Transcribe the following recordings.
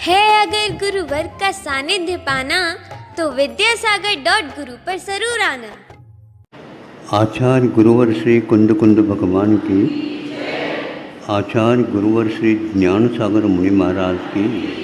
है अगर गुरुवर का सानिध्य पाना तो विद्यासागर.गुरु पर जरूर आना। आचार्य गुरुवर श्री कुंद कुंद भगवान की, आचार्य गुरुवर श्री ज्ञान सागर मुनि महाराज की,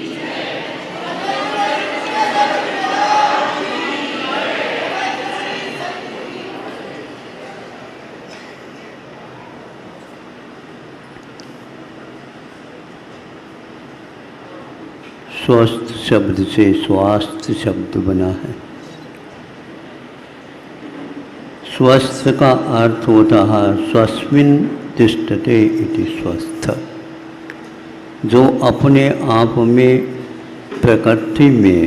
स्वस्थ शब्द से स्वास्थ्य शब्द बना है। स्वस्थ का अर्थ होता है स्वस्मिन् तिष्ठते इति स्वस्थ, जो अपने आप में प्रकृति में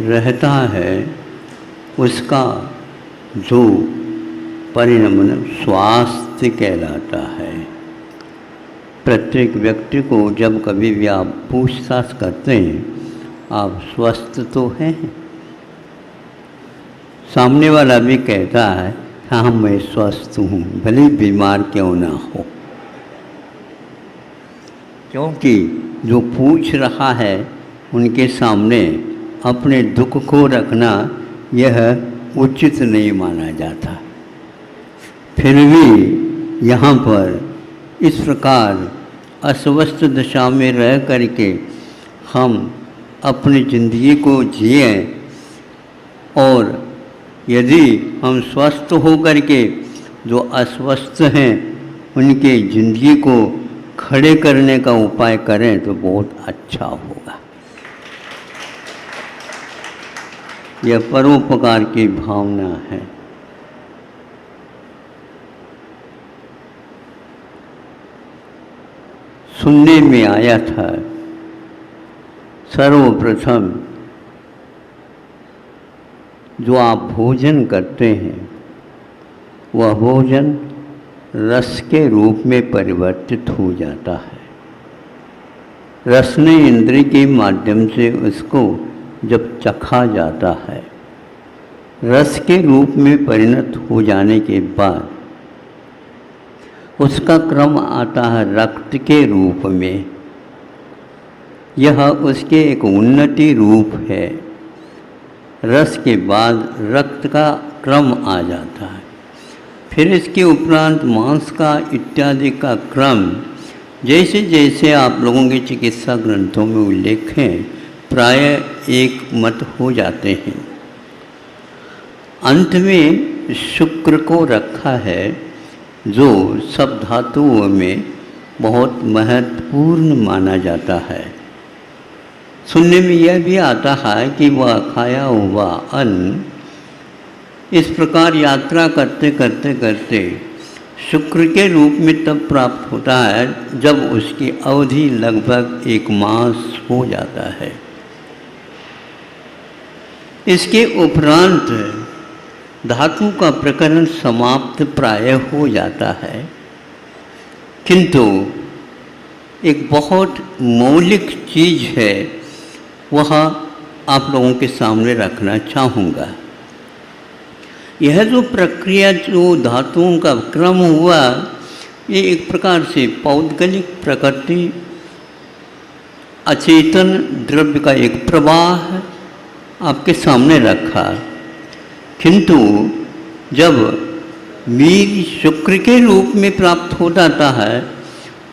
रहता है उसका जो परिणमन स्वास्थ्य कहलाता है। प्रत्येक व्यक्ति को जब कभी भी आप पूछताछ करते हैं आप स्वस्थ तो हैं, सामने वाला भी कहता है हाँ मैं स्वस्थ हूँ, भले बीमार क्यों ना हो, क्योंकि जो पूछ रहा है उनके सामने अपने दुख को रखना यह उचित नहीं माना जाता। फिर भी यहाँ पर इस प्रकार अस्वस्थ दशा में रह करके हम अपनी ज़िंदगी को जिए, और यदि हम स्वस्थ हो करके जो अस्वस्थ हैं उनके ज़िंदगी को खड़े करने का उपाय करें तो बहुत अच्छा होगा। यह परोपकार की भावना है। सुनने में आया था सर्वप्रथम जो आप भोजन करते हैं वह भोजन रस के रूप में परिवर्तित हो जाता है। रसने इंद्रिय के माध्यम से उसको जब चखा जाता है, रस के रूप में परिणत हो जाने के बाद उसका क्रम आता है रक्त के रूप में। यह उसके एक उन्नति रूप है। रस के बाद रक्त का क्रम आ जाता है, फिर इसके उपरांत मांस का इत्यादि का क्रम जैसे जैसे आप लोगों के चिकित्सा ग्रंथों में उल्लेख हैं प्राय एक मत हो जाते हैं। अंत में शुक्र को रखा है जो सब धातुओं में बहुत महत्वपूर्ण माना जाता है। सुनने में यह भी आता है कि वह खाया हुआ अन्न इस प्रकार यात्रा करते करते करते शुक्र के रूप में तब प्राप्त होता है जब उसकी अवधि लगभग 1 मास हो जाता है। इसके उपरांत धातु का प्रकरण समाप्त प्राय हो जाता है, किंतु एक बहुत मौलिक चीज़ है वह आप लोगों के सामने रखना चाहूँगा। यह जो प्रक्रिया जो धातुओं का क्रम हुआ ये एक प्रकार से पौद्गलिक प्रकृति अचेतन द्रव्य का एक प्रवाह आपके सामने रखा, किंतु जब वीर्य शुक्र के रूप में प्राप्त हो जाता है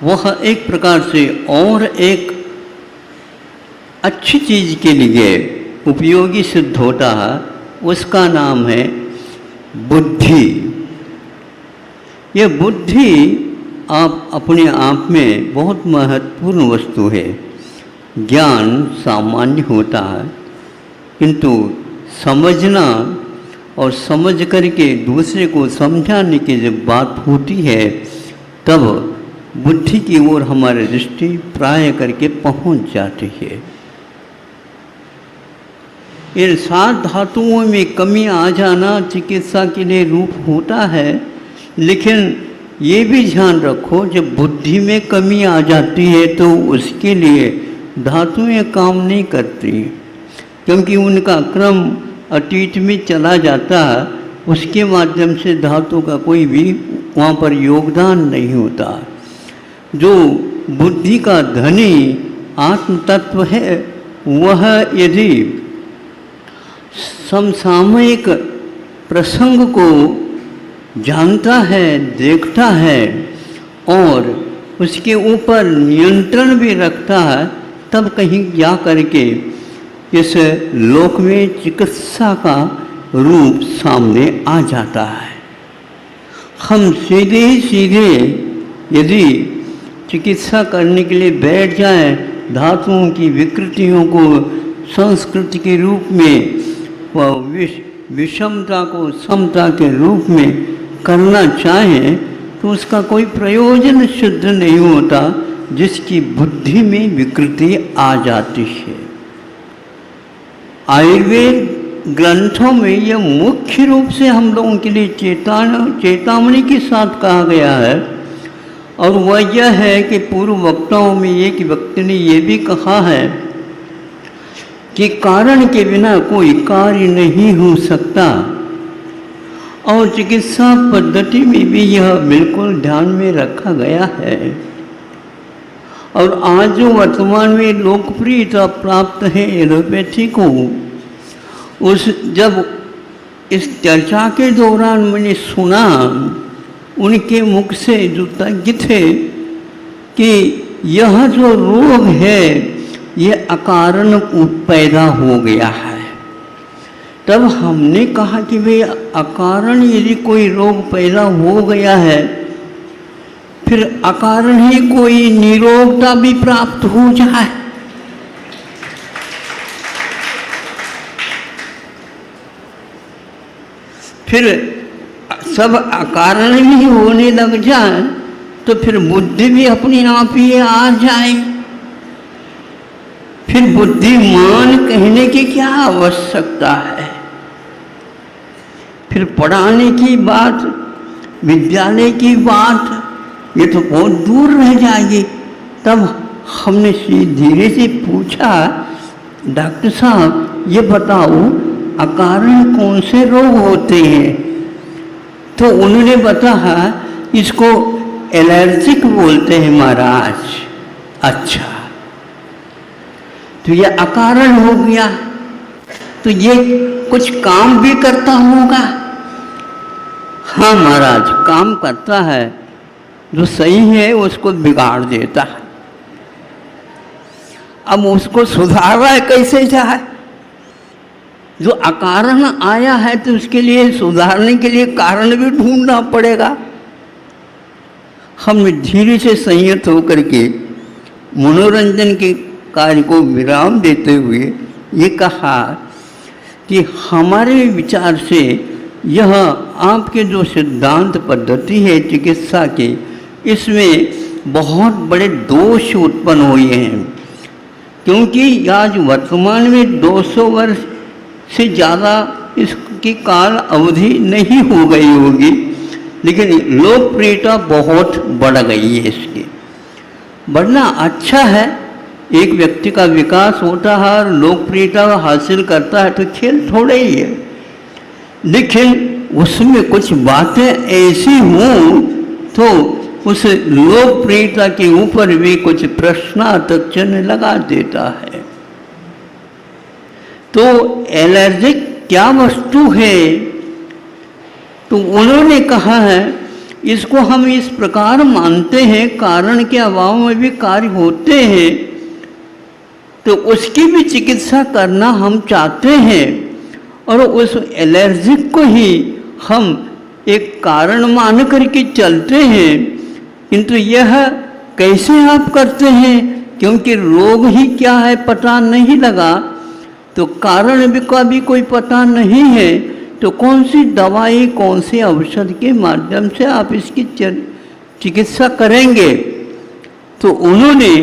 वह एक प्रकार से और एक अच्छी चीज़ के लिए उपयोगी सिद्ध होता है। उसका नाम है बुद्धि। यह बुद्धि आप अपने आप में बहुत महत्वपूर्ण वस्तु है। ज्ञान सामान्य होता है, किंतु समझना और समझ करके दूसरे को समझाने की जब बात होती है तब बुद्धि की ओर हमारी दृष्टि प्राय करके पहुंच जाती है। इन 7 धातुओं में कमी आ जाना चिकित्सा के लिए रूप होता है, लेकिन ये भी ध्यान रखो जब बुद्धि में कमी आ जाती है तो उसके लिए धातुएं काम नहीं करती, क्योंकि उनका क्रम अतीत में चला जाता है, उसके माध्यम से धातु का कोई भी वहाँ पर योगदान नहीं होता। जो बुद्धि का धनी आत्म तत्व है वह यदि समसामयिक प्रसंग को जानता है, देखता है और उसके ऊपर नियंत्रण भी रखता है, तब कहीं जा करके इस लोक में चिकित्सा का रूप सामने आ जाता है। हम सीधे सीधे यदि चिकित्सा करने के लिए बैठ जाएं, धातुओं की विकृतियों को संस्कृति के रूप में व विषमता को समता के रूप में करना चाहें, तो उसका कोई प्रयोजन सिद्ध नहीं होता, जिसकी बुद्धि में विकृति आ जाती है। आयुर्वेद ग्रंथों में यह मुख्य रूप से हम लोगों के लिए चेतावनी के साथ कहा गया है, और वह यह है कि पूर्व वक्ताओं में एक व्यक्ति ने यह भी कहा है कि कारण के बिना कोई कार्य नहीं हो सकता, और चिकित्सा पद्धति में भी यह बिल्कुल ध्यान में रखा गया है। और आज जो वर्तमान में लोकप्रियता प्राप्त है एलोपैथी को, जब इस चर्चा के दौरान मैंने सुना उनके मुख से जो तज्ञ थे कि यह जो रोग है यह अकारण पैदा हो गया है, तब हमने कहा कि भाई अकारण यदि कोई रोग पैदा हो गया है, फिर अकारण ही कोई निरोगता भी प्राप्त हो जाए। फिर सब अकारण ही होने लग जाए तो फिर बुद्धि भी अपने आप ही आ जाए। फिर बुद्धिमान कहने की क्या आवश्यकता है? फिर पढ़ाने की बात, विद्यालय की बात, ये तो बहुत दूर रह जाएगी। तब हमने धीरे से पूछा, डॉक्टर साहब ये बताओ अकारण कौन से रोग होते हैं? तो उन्होंने बताया इसको एलर्जिक बोलते हैं महाराज। अच्छा, तो ये अकारण हो गया, तो ये कुछ काम भी करता होगा? हाँ महाराज, काम करता है, जो सही है उसको बिगाड़ देता है। अब उसको सुधारा कैसे जाए? जो अकारण आया है तो उसके लिए सुधारने के लिए कारण भी ढूंढना पड़ेगा। हमने धीरे से संयत होकर के मनोरंजन के कार्य को विराम देते हुए ये कहा कि हमारे विचार से यह आपके जो सिद्धांत पद्धति है चिकित्सा की, इसमें बहुत बड़े दोष उत्पन्न हुए हैं, क्योंकि आज वर्तमान में 200 वर्ष से ज़्यादा इसकी काल अवधि नहीं हो गई होगी, लेकिन लोकप्रियता बहुत बढ़ गई है। इसकी बढ़ना अच्छा है, एक व्यक्ति का विकास होता है और लोकप्रियता हासिल करता है तो खेल थोड़े ही है, लेकिन उसमें कुछ बातें ऐसी हों तो उस लोकप्रियता के ऊपर भी कुछ प्रश्नार्थक चिन्ह लगा देता है। तो एलर्जिक क्या वस्तु है? तो उन्होंने कहा है इसको हम इस प्रकार मानते हैं, कारण के अभाव में भी कार्य होते हैं, तो उसकी भी चिकित्सा करना हम चाहते हैं, और उस एलर्जिक को ही हम एक कारण मान करके चलते हैं। किंतु यह कैसे आप करते हैं? क्योंकि रोग ही क्या है पता नहीं लगा, तो कारण भी का भी कोई पता नहीं है, तो कौन सी दवाई, कौन से औषध के माध्यम से आप इसकी चिकित्सा करेंगे? तो उन्होंने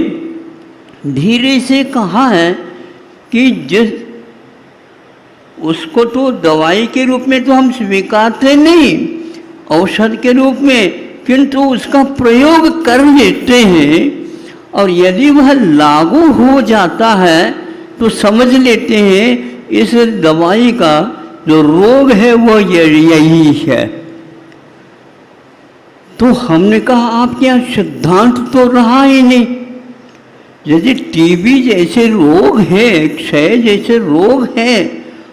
धीरे से कहा है कि जिस उसको तो दवाई के रूप में तो हम स्वीकारते नहीं, औषध के रूप में, किंतु उसका प्रयोग कर लेते हैं, और यदि वह लागू हो जाता है तो समझ लेते हैं इस दवाई का जो रोग है वो यही है। तो हमने कहा आपके यहाँ सिद्धांत तो रहा ही नहीं, यदि टीबी जैसे रोग है, क्षय जैसे रोग है,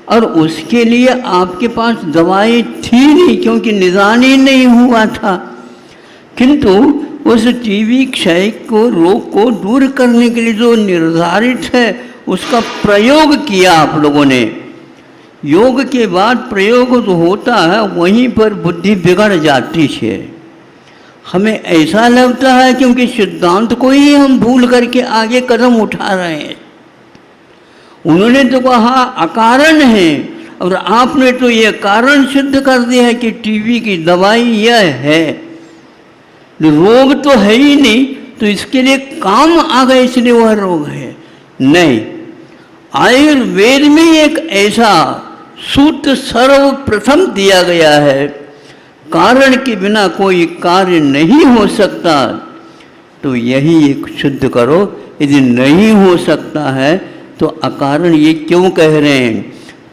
और उसके लिए आपके पास दवाई थी नहीं क्योंकि निदान ही नहीं हुआ था, किंतु उस टीबी क्षय को रोग को दूर करने के लिए जो निर्धारित है उसका प्रयोग किया आप लोगों ने। योग के बाद प्रयोग जो होता है वहीं पर बुद्धि बिगड़ जाती है। हमें ऐसा लगता है क्योंकि सिद्धांत को ही हम भूल करके आगे कदम उठा रहे हैं। उन्होंने तो कहा अकारण है और आपने तो ये कारण सिद्ध कर दिया है कि टीबी की दवाई यह है। रोग तो है ही नहीं तो इसके लिए काम आ गए इसलिए वह रोग है। नहीं, आयुर्वेद में एक ऐसा सूत्र सर्वप्रथम दिया गया है, कारण के बिना कोई कार्य नहीं हो सकता, तो यही एक सिद्ध करो। यदि नहीं हो सकता है तो अकारण ये क्यों कह रहे हैं,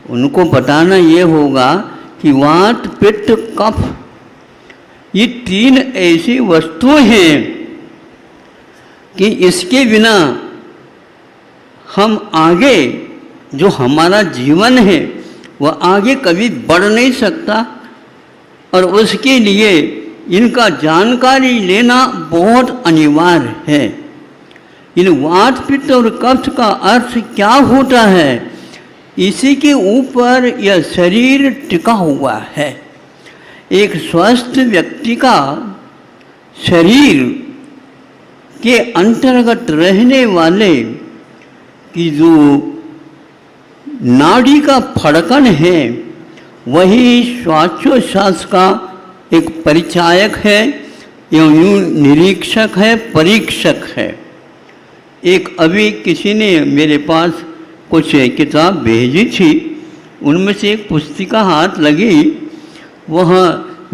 उनको बताना ये होगा कि वात पित्त कफ ये तीन ऐसी वस्तुएं हैं कि इसके बिना हम आगे जो हमारा जीवन है वह आगे कभी बढ़ नहीं सकता, और उसके लिए इनका जानकारी लेना बहुत अनिवार्य है। इन वात पित्त और कफ का अर्थ क्या होता है, इसी के ऊपर यह शरीर टिका हुआ है। एक स्वस्थ व्यक्ति का शरीर के अंतर्गत रहने वाले की जो नाड़ी का फड़कन है वही श्वासोच्छ्वास का एक परिचायक है एवं यूँ निरीक्षक है, परीक्षक है। एक अभी किसी ने मेरे पास कुछ किताब भेजी थी, उनमें से एक पुस्तिका हाथ लगी, वह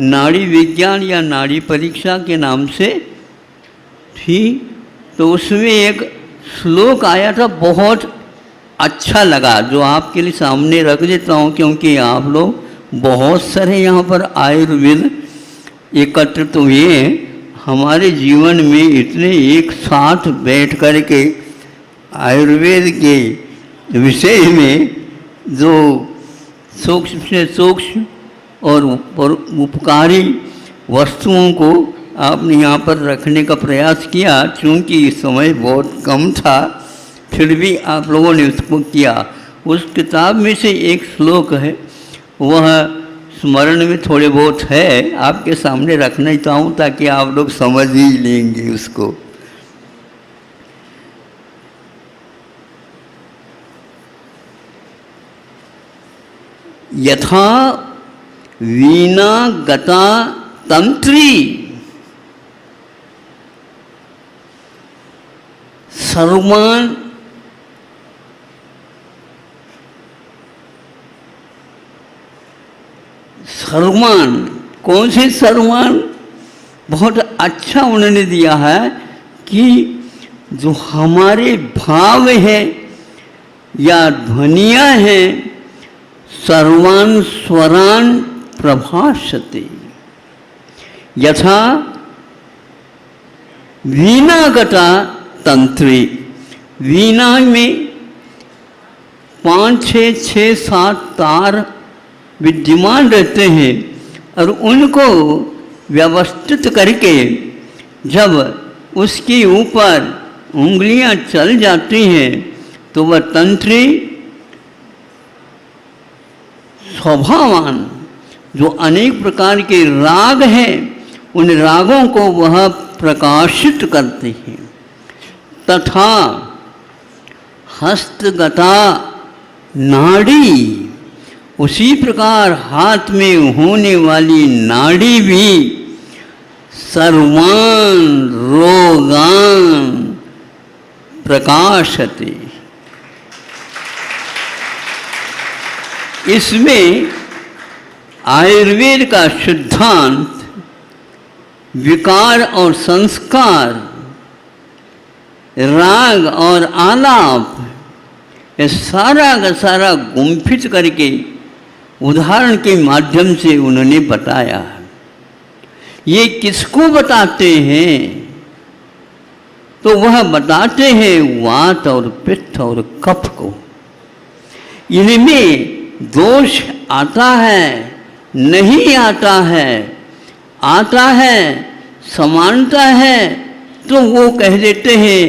नाड़ी विज्ञान या नाड़ी परीक्षा के नाम से थी। तो उसमें एक श्लोक आया था, बहुत अच्छा लगा, जो आपके लिए सामने रख देता हूँ, क्योंकि आप लोग बहुत सारे यहाँ पर आयुर्वेद एकत्रित हुए हैं। हमारे जीवन में इतने एक साथ बैठ कर के आयुर्वेद के विषय में जो सूक्ष्म से सूक्ष्म और उपकारी वस्तुओं को आपने यहाँ पर रखने का प्रयास किया। चूँकि समय बहुत कम था फिर भी आप लोगों ने उसको किया। उस किताब में से एक श्लोक है, वह स्मरण में थोड़े बहुत है, आपके सामने रखना ही चाहूँ ताकि आप लोग समझ ही लेंगे उसको। यथा वीणा गता तंत्री सर्वान सर्वान, कौन से सर्वान, बहुत अच्छा उन्होंने दिया है कि जो हमारे भाव है या ध्वनियाँ हैं, सर्वान स्वरान प्रभाषते। यथा वीणागता तंत्री, वीणा में 5, 6, 6, 7 तार विद्यमान रहते हैं और उनको व्यवस्थित करके जब उसके ऊपर उंगलियां चल जाती हैं तो वह तंत्री स्वभावान, जो अनेक प्रकार के राग हैं, उन रागों को वह प्रकाशित करते हैं। तथा हस्तगता नाड़ी, उसी प्रकार हाथ में होने वाली नाड़ी भी सर्वान रोगान प्रकाशते। इसमें आयुर्वेद का सिद्धांत विकार और संस्कार, राग और आलाप, ये सारा का सारा गुम्फित करके उदाहरण के माध्यम से उन्होंने बताया। ये किसको बताते हैं? तो वह बताते हैं वात और पित्त और कफ को। इनमें दोष आता है, नहीं आता है, आता है, समानता है, तो वो कह देते हैं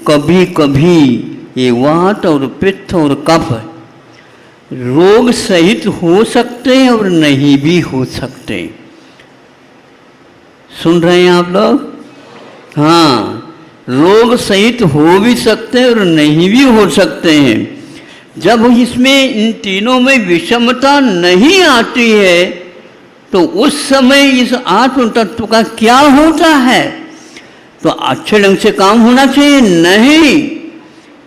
कभी कभी ये वात और पित्त और कफ रोग सहित हो सकते हैं और नहीं भी हो सकते। सुन रहे हैं आप लोग? हाँ, रोग सहित हो भी सकते हैं और नहीं भी हो सकते हैं। जब इसमें इन तीनों में विषमता नहीं आती है तो उस समय इस आत्म तत्व का क्या होता है? तो अच्छे ढंग से काम होना चाहिए? नहीं।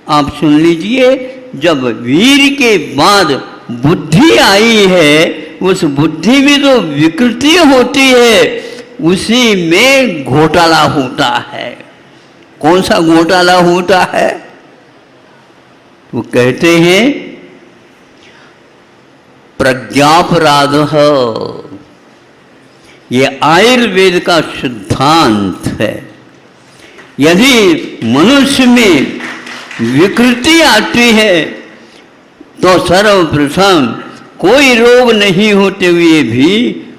आप सुन लीजिए, जब वीर के बाद बुद्धि आई है, उस बुद्धि में जो विकृति होती है उसी में घोटाला होता है। कौन सा घोटाला होता है? वो कहते हैं प्रज्ञापराध। ये आयुर्वेद का सिद्धांत है। यदि मनुष्य में विकृति आती है तो सर्वप्रथम कोई रोग नहीं होते हुए भी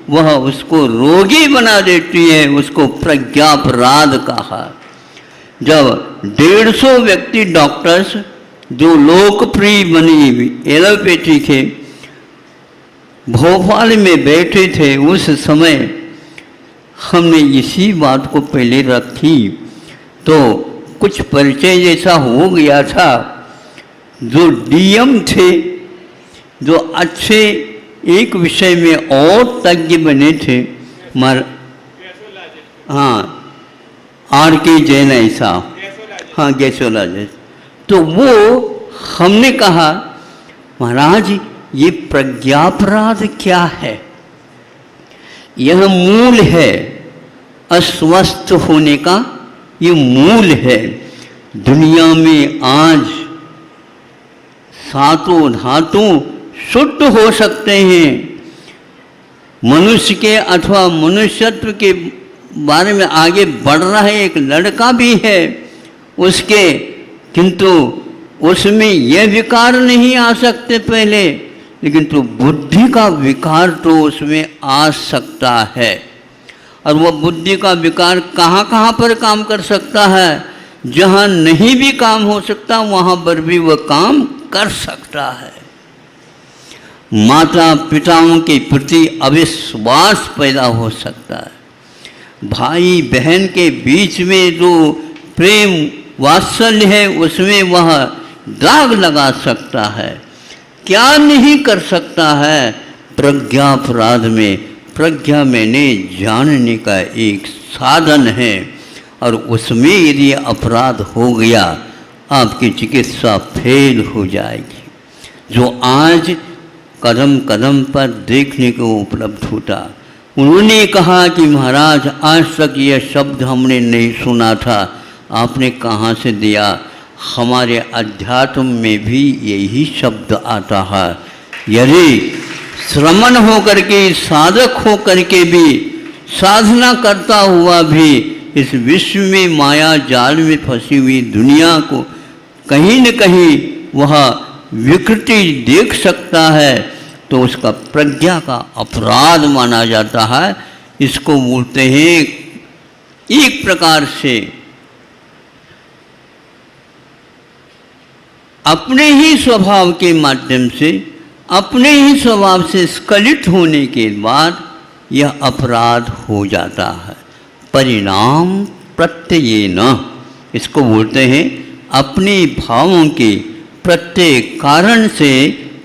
वह उसको रोगी बना देती है। उसको प्रज्ञापराध कहा। जब 150 व्यक्ति डॉक्टर्स जो लोकप्रिय बनी एलोपैथी के भोपाल में बैठे थे, उस समय हमने इसी बात को पहले रखी तो कुछ परिचय जैसा हो गया था। जो डीएम थे, जो अच्छे एक विषय में और तज्ञ बने थे, हाँ, R.K. जैन ऐसा, हाँ, गैसोलॉजिस्ट, तो वो हमने कहा महाराज ये प्रज्ञापराध क्या है? यह मूल है अस्वस्थ होने का, ये मूल है। दुनिया में आज सातों धातु शुद्ध हो सकते हैं। मनुष्य के अथवा मनुष्यत्व के बारे में आगे बढ़ रहा है एक लड़का भी है उसके, किंतु उसमें यह विकार नहीं आ सकते पहले, लेकिन तो बुद्धि का विकार तो उसमें आ सकता है। और वह बुद्धि का विकार कहाँ कहाँ पर काम कर सकता है? जहाँ नहीं भी काम हो सकता वहाँ पर भी वह काम कर सकता है। माता पिताओं के प्रति अविश्वास पैदा हो सकता है। भाई बहन के बीच में जो प्रेम वात्सल्य है उसमें वह दाग लगा सकता है। क्या नहीं कर सकता है? प्रज्ञापराध में, प्रज्ञा मैंने जानने का एक साधन है और उसमें यदि अपराध हो गया आपकी चिकित्सा फेल हो जाएगी। जो आज कदम कदम पर देखने को उपलब्ध होता। उन्होंने कहा कि महाराज आज तक यह शब्द हमने नहीं सुना था, आपने कहाँ से दिया? हमारे अध्यात्म में भी यही शब्द आता है। यदि श्रमण होकर के, साधक होकर के भी, साधना करता हुआ भी इस विश्व में माया जाल में फंसी हुई दुनिया को कहीं न कहीं वह विकृति देख सकता है तो उसका प्रज्ञा का अपराध माना जाता है। इसको बोलते हैं एक प्रकार से अपने ही स्वभाव के माध्यम से, अपने ही स्वभाव से स्खलित होने के बाद यह अपराध हो जाता है। परिणाम प्रत्ययेन, इसको बोलते हैं अपने भावों के प्रत्येक कारण से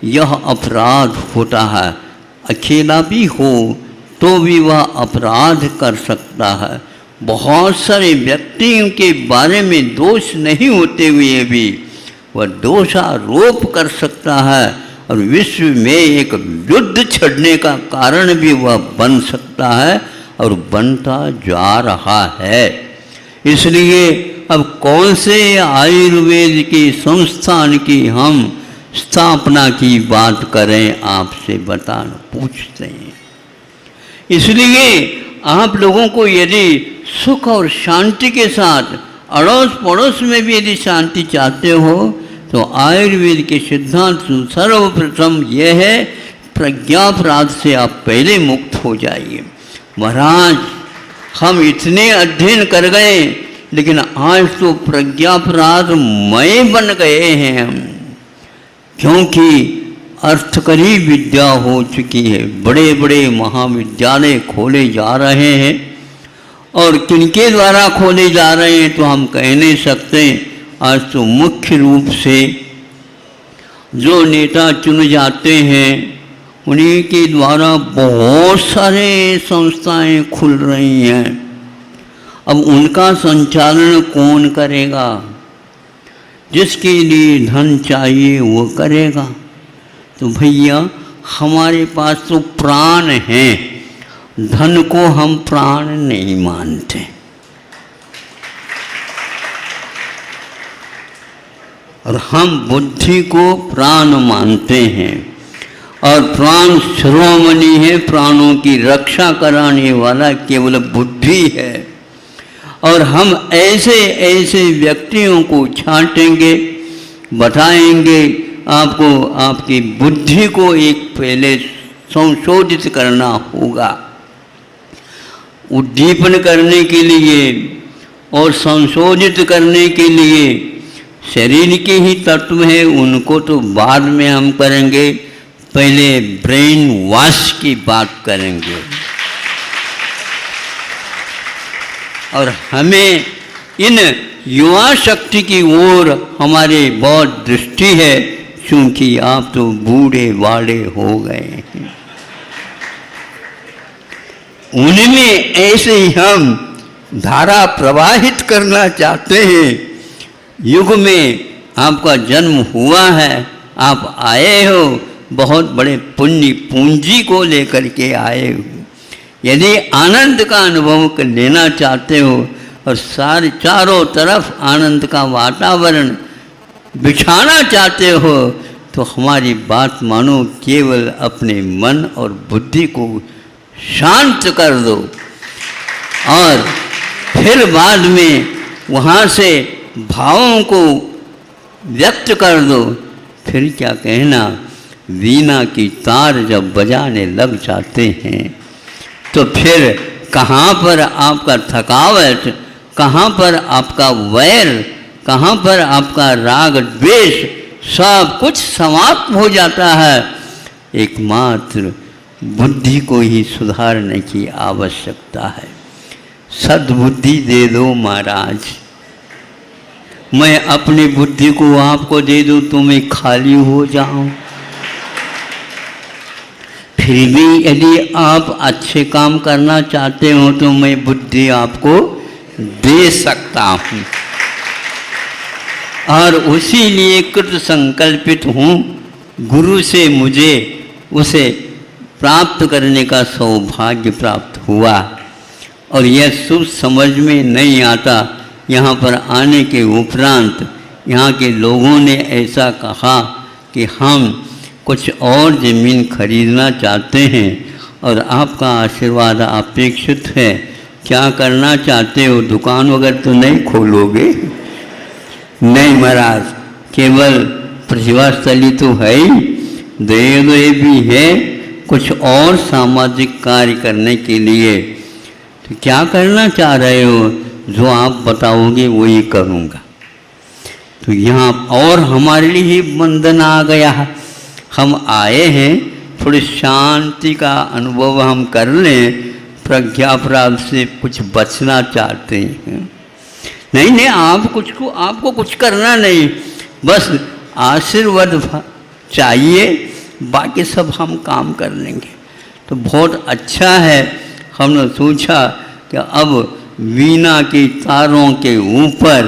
यह अपराध होता है। अकेला भी हो तो भी वह अपराध कर सकता है। बहुत सारे व्यक्तियों के बारे में दोष नहीं होते हुए भी वह दोषारोप कर सकता है और विश्व में एक युद्ध छड़ने का कारण भी वह बन सकता है और बनता जा रहा है। इसलिए अब कौन से आयुर्वेद के संस्थान की हम स्थापना की बात करें, आपसे बताना पूछते हैं। इसलिए आप लोगों को यदि सुख और शांति के साथ अड़ोस पड़ोस में भी यदि शांति चाहते हो तो आयुर्वेद के सिद्धांत सर्वप्रथम यह है, प्रज्ञापराध से आप पहले मुक्त हो जाइए। महाराज हम इतने अध्ययन कर गए लेकिन आज तो प्रज्ञापराध मय बन गए हैं हम, क्योंकि अर्थकरी विद्या हो चुकी है। बड़े बड़े महाविद्यालय खोले जा रहे हैं और किनके द्वारा खोले जा रहे हैं तो हम कह नहीं सकते। आज तो मुख्य रूप से जो नेता चुन जाते हैं उन्हीं के द्वारा बहुत सारे संस्थाएं खुल रही हैं। अब उनका संचालन कौन करेगा? जिसके लिए धन चाहिए वो करेगा। तो भैया हमारे पास तो प्राण हैं, धन को हम प्राण नहीं मानते। और हम बुद्धि को प्राण मानते हैं और प्राण शिरोमणि है, प्राणों की रक्षा कराने वाला केवल बुद्धि है। और हम ऐसे ऐसे व्यक्तियों को छांटेंगे, बताएंगे आपको, आपकी बुद्धि को एक पहले संशोधित करना होगा। उद्दीपन करने के लिए और संशोधित करने के लिए शरीर के ही तत्व है, उनको तो बाद में हम करेंगे, पहले ब्रेन वॉश की बात करेंगे। और हमें इन युवा शक्ति की ओर हमारे बहुत दृष्टि है, क्योंकि आप तो बूढ़े बाड़े हो गए हैं। उनमें ऐसे ही हम धारा प्रवाहित करना चाहते हैं। युग में आपका जन्म हुआ है, आप आए हो, बहुत बड़े पुण्य पूंजी को लेकर के आए हो। यदि आनंद का अनुभव लेना चाहते हो और सारे चारों तरफ आनंद का वातावरण बिछाना चाहते हो तो हमारी बात मानो, केवल अपने मन और बुद्धि को शांत कर दो और फिर बाद में वहाँ से भावों को व्यक्त कर दो। फिर क्या कहना, वीणा की तार जब बजाने लग जाते हैं तो फिर कहाँ पर आपका थकावट, कहाँ पर आपका वैर, कहाँ पर आपका राग द्वेष, सब कुछ समाप्त हो जाता है। एकमात्र बुद्धि को ही सुधारने की आवश्यकता है। सद्बुद्धि दे दो महाराज। मैं अपनी बुद्धि को आपको दे दूं तो मैं खाली हो जाऊं। फिर भी यदि आप अच्छे काम करना चाहते हो तो मैं बुद्धि आपको दे सकता हूँ और उसी लिए कृत संकल्पित हूँ। गुरु से मुझे उसे प्राप्त करने का सौभाग्य प्राप्त हुआ और यह सुख समझ में नहीं आता। यहाँ पर आने के उपरांत यहाँ के लोगों ने ऐसा कहा कि हम कुछ और ज़मीन खरीदना चाहते हैं और आपका आशीर्वाद अपेक्षित है। क्या करना चाहते हो? दुकान वगैरह तो नहीं खोलोगे? नहीं महाराज, केवल प्रतिभास्थली तो है ही, देवदय भी है, कुछ और सामाजिक कार्य करने के लिए। तो क्या करना चाह रहे हो? जो आप बताओगे वही करूँगा। तो यहाँ और हमारे लिए ही बंधन आ गया है। हम आए हैं थोड़ी शांति का अनुभव हम कर लें, प्रज्ञापराध से कुछ बचना चाहते हैं। नहीं, आपको कुछ करना नहीं, बस आशीर्वाद चाहिए, बाकी सब हम काम कर लेंगे। तो बहुत अच्छा है। हमने सोचा कि अब वीणा की तारों के ऊपर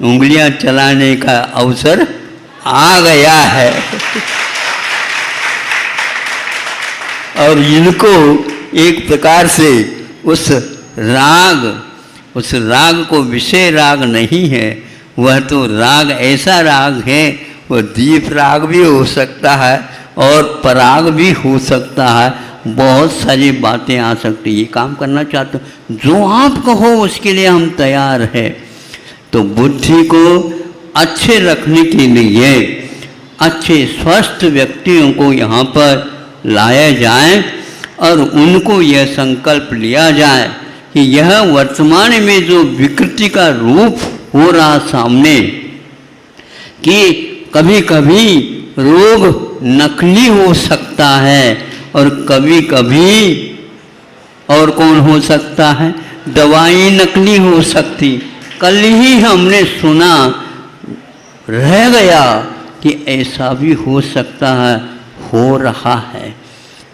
उंगलियां चलाने का अवसर आ गया है और इनको एक प्रकार से उस राग को विषय राग नहीं है, वह तो राग ऐसा राग है, वह दीप राग भी हो सकता है और पराग भी हो सकता है। बहुत सारी बातें आ सकती। ये काम करना चाहते हो, जो आप कहो उसके लिए हम तैयार है। तो बुद्धि को अच्छे रखने के लिए अच्छे स्वस्थ व्यक्तियों को यहाँ पर लाया जाए और उनको यह संकल्प लिया जाए कि यह वर्तमान में जो विकृति का रूप हो रहा सामने, कि कभी कभी रोग नकली हो सकता है और कभी कभी और कौन हो सकता है, दवाई नकली हो सकती। कल ही हमने सुना, रह गया कि ऐसा भी हो सकता है, हो रहा है।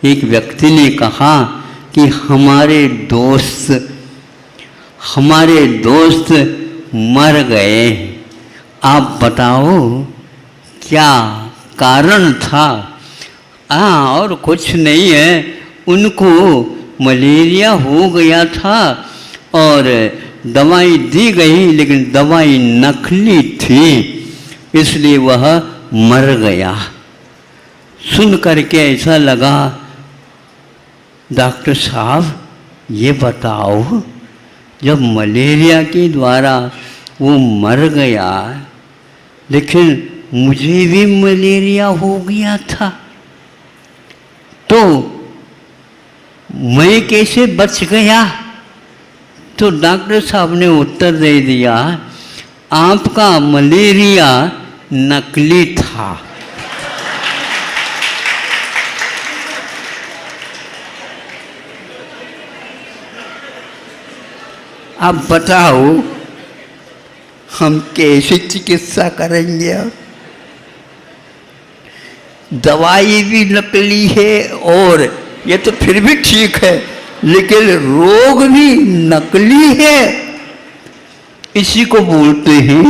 एक व्यक्ति ने कहा कि हमारे दोस्त मर गए, आप बताओ क्या कारण था? और कुछ नहीं है, उनको मलेरिया हो गया था और दवाई दी गई, लेकिन दवाई नकली थी, इसलिए वह मर गया। सुन करके ऐसा लगा, डॉक्टर साहब ये बताओ, जब मलेरिया के द्वारा वो मर गया, लेकिन मुझे भी मलेरिया हो गया था, तो मैं कैसे बच गया? तो डॉक्टर साहब ने उत्तर दे दिया, आपका मलेरिया नकली था। अब बताओ हम कैसे चिकित्सा करेंगे? दवाई भी नकली है और ये तो फिर भी ठीक है, लेकिन रोग भी नकली है। इसी को बोलते हैं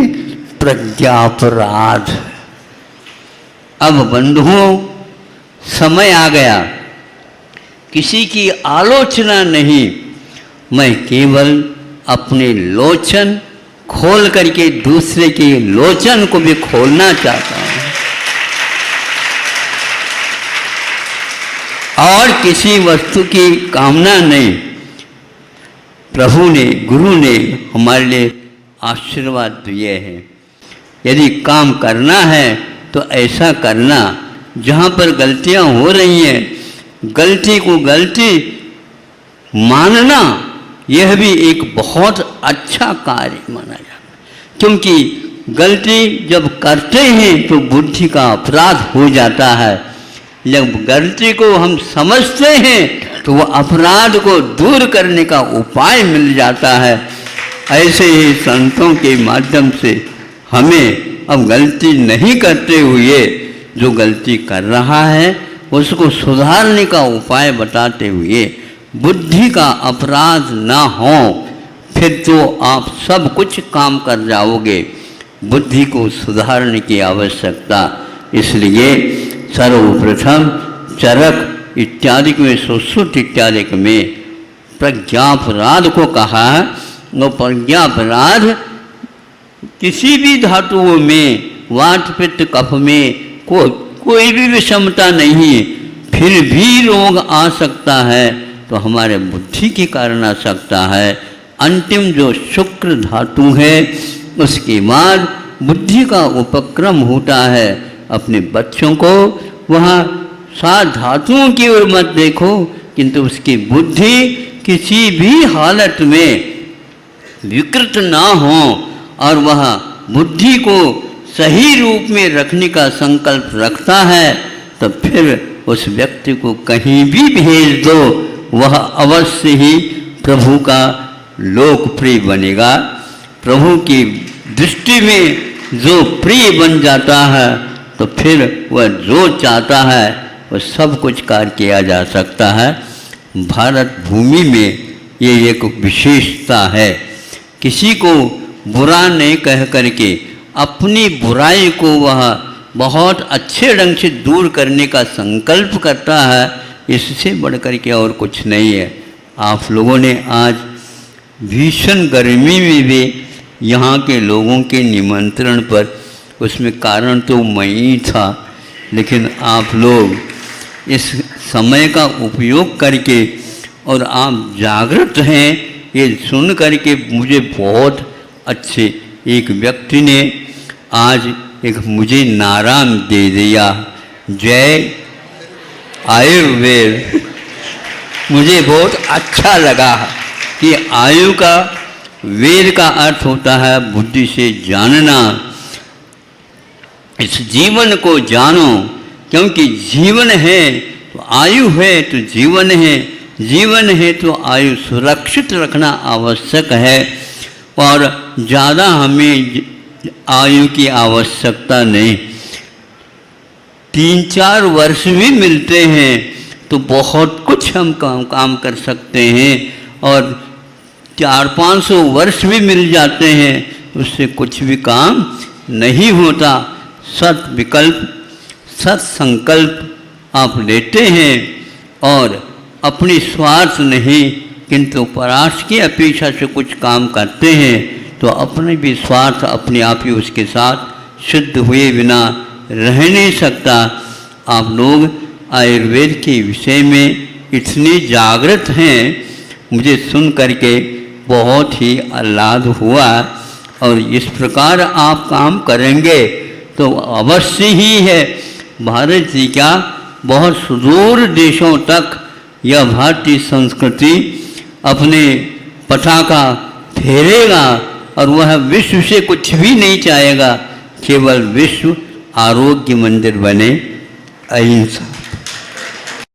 प्रज्ञापराध। अब बंधुओं, समय आ गया, किसी की आलोचना नहीं, मैं केवल अपने लोचन खोल करके दूसरे के लोचन को भी खोलना चाहता हूँ, और किसी वस्तु की कामना नहीं। प्रभु ने, गुरु ने हमारे लिए आशीर्वाद दिए हैं। यदि काम करना है तो ऐसा करना, जहाँ पर गलतियाँ हो रही हैं, गलती को गलती मानना, यह भी एक बहुत अच्छा कार्य माना जाता है। क्योंकि गलती जब करते हैं तो बुद्धि का अपराध हो जाता है, जब गलती को हम समझते हैं तो वह अपराध को दूर करने का उपाय मिल जाता है। ऐसे ही संतों के माध्यम से हमें अब गलती नहीं करते हुए, जो गलती कर रहा है उसको सुधारने का उपाय बताते हुए, बुद्धि का अपराध ना हो, फिर तो आप सब कुछ काम कर जाओगे। बुद्धि को सुधारने की आवश्यकता, इसलिए सर्वप्रथम चरक इत्यादि में, सुश्रुत इत्यादि में प्रज्ञापराध को कहा है। वो प्रज्ञापराध किसी भी धातुओं में, वात पित्त कफ में कोई भी विषमता नहीं, फिर भी रोग आ सकता है तो हमारे बुद्धि के कारण आ सकता है। अंतिम जो शुक्र धातु है, उसके बाद बुद्धि का उपक्रम होता है। अपने बच्चों को वहाँ 7 धातुओं की ओर मत देखो, किंतु उसकी बुद्धि किसी भी हालत में विकृत ना हो और वह बुद्धि को सही रूप में रखने का संकल्प रखता है, तो फिर उस व्यक्ति को कहीं भी भेज दो, वह अवश्य ही प्रभु का लोकप्रिय बनेगा। प्रभु की दृष्टि में जो प्रिय बन जाता है, तो फिर वह जो चाहता है वह सब कुछ कार्य किया जा सकता है। भारत भूमि में ये एक विशेषता है, किसी को बुरा नहीं कह करके अपनी बुराई को वह बहुत अच्छे ढंग से दूर करने का संकल्प करता है। इससे बढ़कर के और कुछ नहीं है। आप लोगों ने आज भीषण गर्मी में भी यहाँ के लोगों के निमंत्रण पर, उसमें कारण तो मैं ही था, लेकिन आप लोग इस समय का उपयोग करके और आप जागृत हैं, ये सुन करके मुझे बहुत अच्छे एक व्यक्ति ने आज एक मुझे नाराम दे दिया, जय आयुर्वेद। मुझे बहुत अच्छा लगा कि आयु का वेद का अर्थ होता है बुद्धि से जानना। इस जीवन को जानो, क्योंकि जीवन है तो आयु है तो जीवन है, जीवन है तो आयु सुरक्षित रखना आवश्यक है। और ज़्यादा हमें आयु की आवश्यकता नहीं, 3-4 वर्ष भी मिलते हैं तो बहुत कुछ हम काम कर सकते हैं। और 400-500 वर्ष भी मिल जाते हैं, उससे कुछ भी काम नहीं होता। सत विकल्प, सत संकल्प आप लेते हैं और अपनी स्वार्थ नहीं किंतु परार्थ की अपेक्षा से कुछ काम करते हैं, तो अपने भी स्वार्थ अपने आप ही उसके साथ शुद्ध हुए बिना रह नहीं सकता। आप लोग आयुर्वेद के विषय में इतने जागृत हैं, मुझे सुन करके बहुत ही आह्लाद हुआ। और इस प्रकार आप काम करेंगे तो अवश्य ही है भारत जी का बहुत सुदूर देशों तक यह भारतीय संस्कृति अपने पताका फहरेगा और वह विश्व से कुछ भी नहीं चाहेगा, केवल विश्व आरोग्य मंदिर बने। अहिंसा।